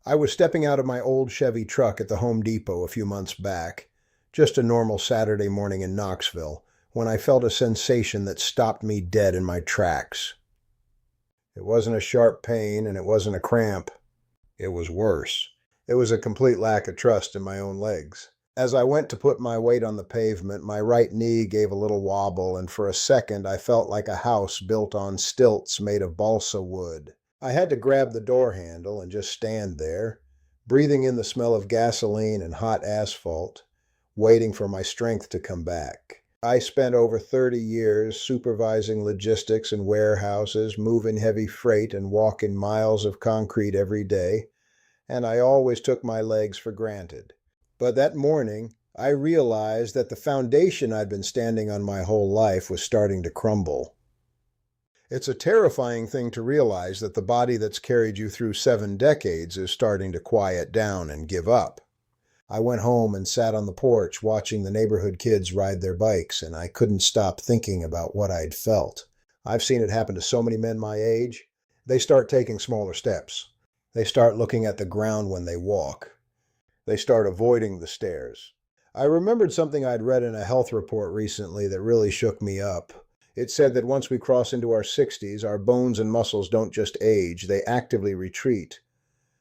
I was stepping out of my old Chevy truck at the Home Depot a few months back, just a normal Saturday morning in Knoxville, when I felt a sensation that stopped me dead in my tracks. It wasn't a sharp pain and it wasn't a cramp. It was worse. It was a complete lack of trust in my own legs. As I went to put my weight on the pavement, my right knee gave a little wobble, and for a second I felt like a house built on stilts made of balsa wood. I had to grab the door handle and just stand there, breathing in the smell of gasoline and hot asphalt, waiting for my strength to come back. I spent over 30 years supervising logistics in warehouses, moving heavy freight and walking miles of concrete every day, and I always took my legs for granted. But that morning, I realized that the foundation I'd been standing on my whole life was starting to crumble. It's a terrifying thing to realize that the body that's carried you through 7 decades is starting to quiet down and give up. I went home and sat on the porch watching the neighborhood kids ride their bikes, and I couldn't stop thinking about what I'd felt. I've seen it happen to so many men my age. They start taking smaller steps. They start looking at the ground when they walk. They start avoiding the stairs. I remembered something I'd read in a health report recently that really shook me up. It said that once we cross into our 60s, our bones and muscles don't just age, they actively retreat.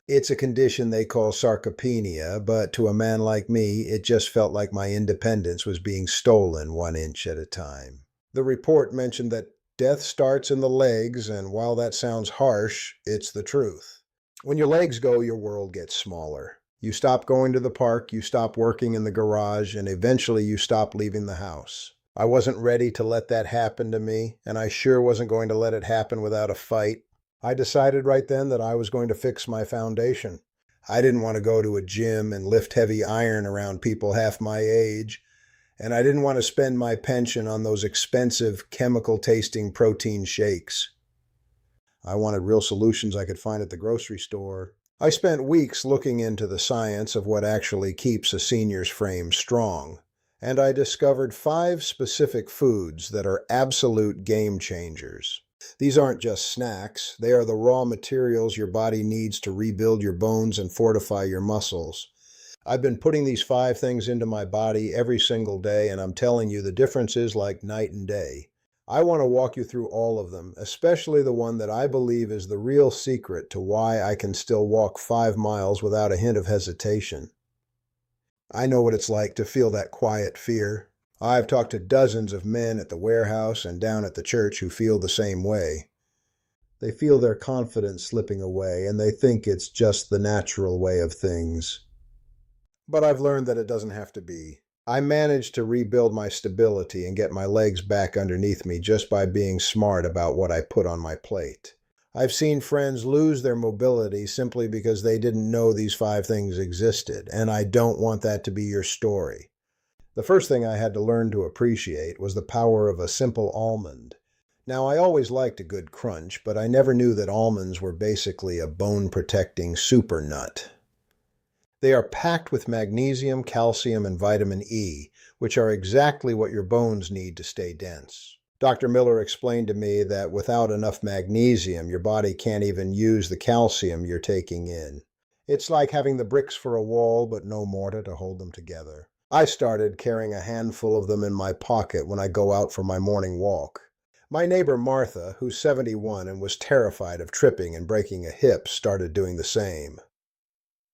It's a condition they call sarcopenia, but to a man like me, it just felt like my independence was being stolen 1 inch at a time. The report mentioned that death starts in the legs, and while that sounds harsh, it's the truth. When your legs go, your world gets smaller. You stop going to the park, you stop working in the garage, and eventually you stop leaving the house. I wasn't ready to let that happen to me, and I sure wasn't going to let it happen without a fight. I decided right then that I was going to fix my foundation. I didn't want to go to a gym and lift heavy iron around people half my age, and I didn't want to spend my pension on those expensive, chemical-tasting protein shakes. I wanted real solutions I could find at the grocery store. I spent weeks looking into the science of what actually keeps a senior's frame strong, and I discovered 5 specific foods that are absolute game changers. These aren't just snacks, they are the raw materials your body needs to rebuild your bones and fortify your muscles. I've been putting these 5 things into my body every single day, and I'm telling you the difference is like night and day. I want to walk you through all of them, especially the one that I believe is the real secret to why I can still walk 5 miles without a hint of hesitation. I know what it's like to feel that quiet fear. I've talked to dozens of men at the warehouse and down at the church who feel the same way. They feel their confidence slipping away, and they think it's just the natural way of things. But I've learned that it doesn't have to be. I managed to rebuild my stability and get my legs back underneath me just by being smart about what I put on my plate. I've seen friends lose their mobility simply because they didn't know these 5 things existed, and I don't want that to be your story. The first thing I had to learn to appreciate was the power of a simple almond. Now, I always liked a good crunch, but I never knew that almonds were basically a bone-protecting super nut. They are packed with magnesium, calcium, and vitamin E, which are exactly what your bones need to stay dense. Dr. Miller explained to me that without enough magnesium, your body can't even use the calcium you're taking in. It's like having the bricks for a wall, but no mortar to hold them together. I started carrying a handful of them in my pocket when I go out for my morning walk. My neighbor Martha, who's 71 and was terrified of tripping and breaking a hip, started doing the same.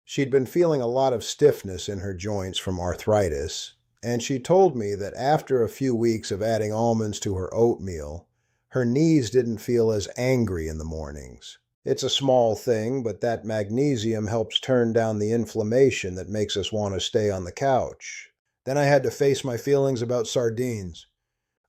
She'd been feeling a lot of stiffness in her joints from arthritis, and she told me that after a few weeks of adding almonds to her oatmeal, her knees didn't feel as angry in the mornings. It's a small thing, but that magnesium helps turn down the inflammation that makes us want to stay on the couch. Then I had to face my feelings about sardines.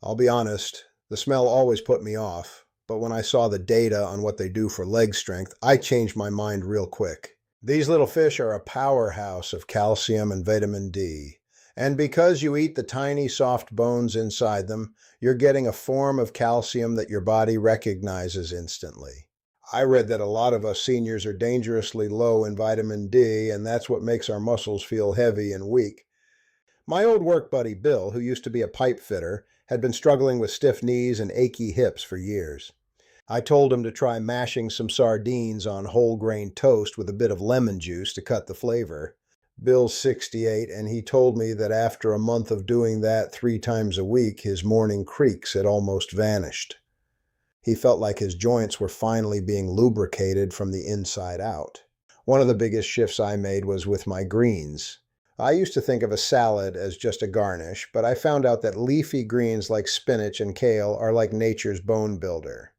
I'll be honest, the smell always put me off, but when I saw the data on what they do for leg strength, I changed my mind real quick. These little fish are a powerhouse of calcium and vitamin D. And because you eat the tiny soft bones inside them, you're getting a form of calcium that your body recognizes instantly. I read that a lot of us seniors are dangerously low in vitamin D, and that's what makes our muscles feel heavy and weak. My old work buddy Bill, who used to be a pipe fitter, had been struggling with stiff knees and achy hips for years. I told him to try mashing some sardines on whole grain toast with a bit of lemon juice to cut the flavor. Bill's 68, and he told me that after a month of doing that 3 times a week, his morning creaks had almost vanished. He felt like his joints were finally being lubricated from the inside out. One of the biggest shifts I made was with my greens. I used to think of a salad as just a garnish, but I found out that leafy greens like spinach and kale are like nature's bone builder.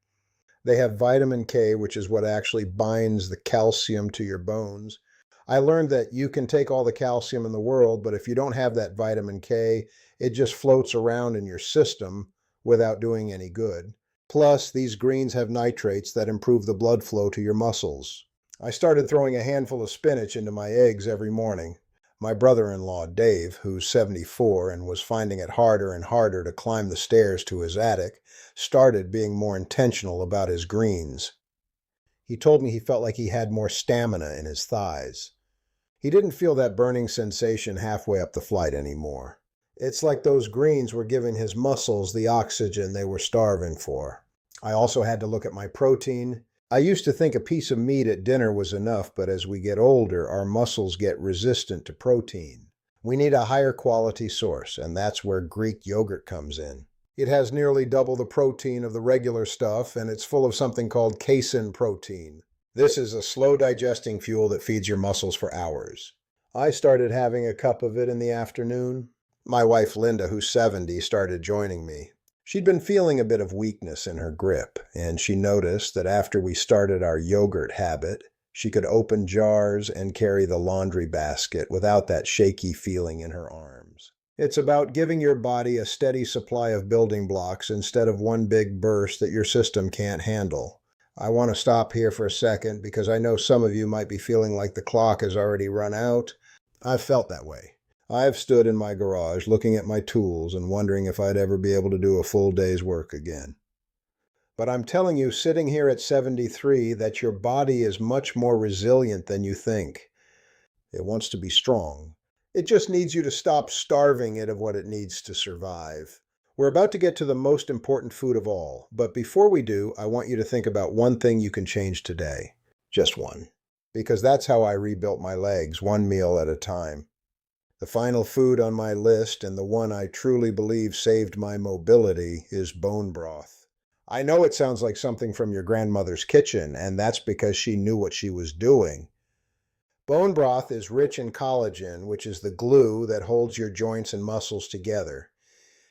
They have vitamin K, which is what actually binds the calcium to your bones. I learned that you can take all the calcium in the world, but if you don't have that vitamin K, it just floats around in your system without doing any good. Plus, these greens have nitrates that improve the blood flow to your muscles. I started throwing a handful of spinach into my eggs every morning. My brother-in-law, Dave, who's 74 and was finding it harder and harder to climb the stairs to his attic, started being more intentional about his greens. He told me he felt like he had more stamina in his thighs. He didn't feel that burning sensation halfway up the flight anymore. It's like those greens were giving his muscles the oxygen they were starving for. I also had to look at my protein. I used to think a piece of meat at dinner was enough, but as we get older, our muscles get resistant to protein. We need a higher quality source, and that's where Greek yogurt comes in. It has nearly double the protein of the regular stuff, and it's full of something called casein protein. This is a slow-digesting fuel that feeds your muscles for hours. I started having a cup of it in the afternoon. My wife Linda, who's 70, started joining me. She'd been feeling a bit of weakness in her grip, and she noticed that after we started our yogurt habit, she could open jars and carry the laundry basket without that shaky feeling in her arms. It's about giving your body a steady supply of building blocks instead of one big burst that your system can't handle. I want to stop here for a second because I know some of you might be feeling like the clock has already run out. I've felt that way. I've stood in my garage looking at my tools and wondering if I'd ever be able to do a full day's work again. But I'm telling you, sitting here at 73, that your body is much more resilient than you think. It wants to be strong. It just needs you to stop starving it of what it needs to survive. We're about to get to the most important food of all, but before we do, I want you to think about one thing you can change today. Just one. Because that's how I rebuilt my legs, one meal at a time. The final food on my list, and the one I truly believe saved my mobility, is bone broth. I know it sounds like something from your grandmother's kitchen, and that's because she knew what she was doing. Bone broth is rich in collagen, which is the glue that holds your joints and muscles together.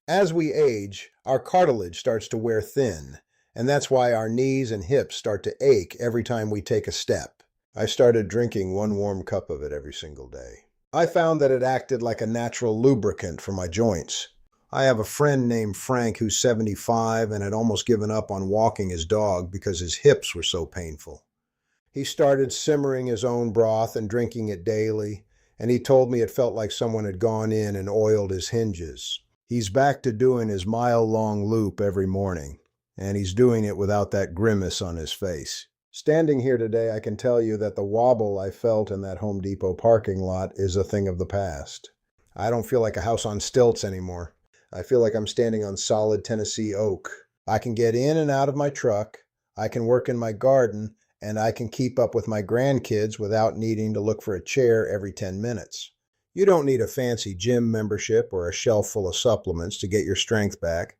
As we age, our cartilage starts to wear thin, and that's why our knees and hips start to ache every time we take a step. I started drinking 1 warm cup of it every single day. I found that it acted like a natural lubricant for my joints. I have a friend named Frank who's 75 and had almost given up on walking his dog because his hips were so painful. He started simmering his own broth and drinking it daily, and he told me it felt like someone had gone in and oiled his hinges. He's back to doing his mile-long loop every morning, and he's doing it without that grimace on his face. Standing here today, I can tell you that the wobble I felt in that Home Depot parking lot is a thing of the past. I don't feel like a house on stilts anymore. I feel like I'm standing on solid Tennessee oak. I can get in and out of my truck, I can work in my garden, and I can keep up with my grandkids without needing to look for a chair every 10 minutes. You don't need a fancy gym membership or a shelf full of supplements to get your strength back.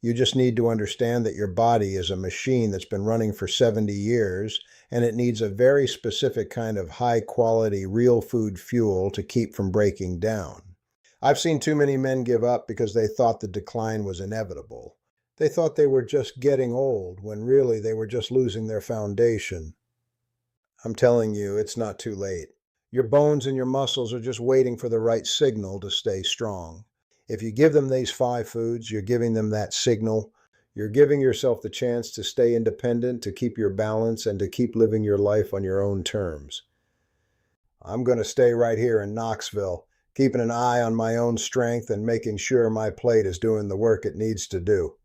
You just need to understand that your body is a machine that's been running for 70 years, and it needs a very specific kind of high-quality, real food fuel to keep from breaking down. I've seen too many men give up because they thought the decline was inevitable. They thought they were just getting old, when really they were just losing their foundation. I'm telling you, it's not too late. Your bones and your muscles are just waiting for the right signal to stay strong. If you give them these 5 foods, you're giving them that signal. You're giving yourself the chance to stay independent, to keep your balance, and to keep living your life on your own terms. I'm going to stay right here in Knoxville, keeping an eye on my own strength and making sure my plate is doing the work it needs to do.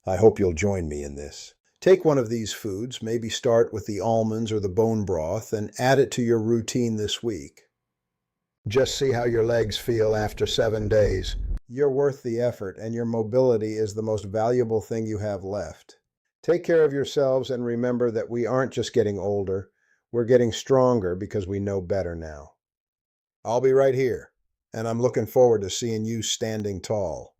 I hope you'll join me in this. Take one of these foods, maybe start with the almonds or the bone broth, and add it to your routine this week. Just see how your legs feel after 7 days. You're worth the effort, and your mobility is the most valuable thing you have left. Take care of yourselves and remember that we aren't just getting older, we're getting stronger because we know better now. I'll be right here, and I'm looking forward to seeing you standing tall.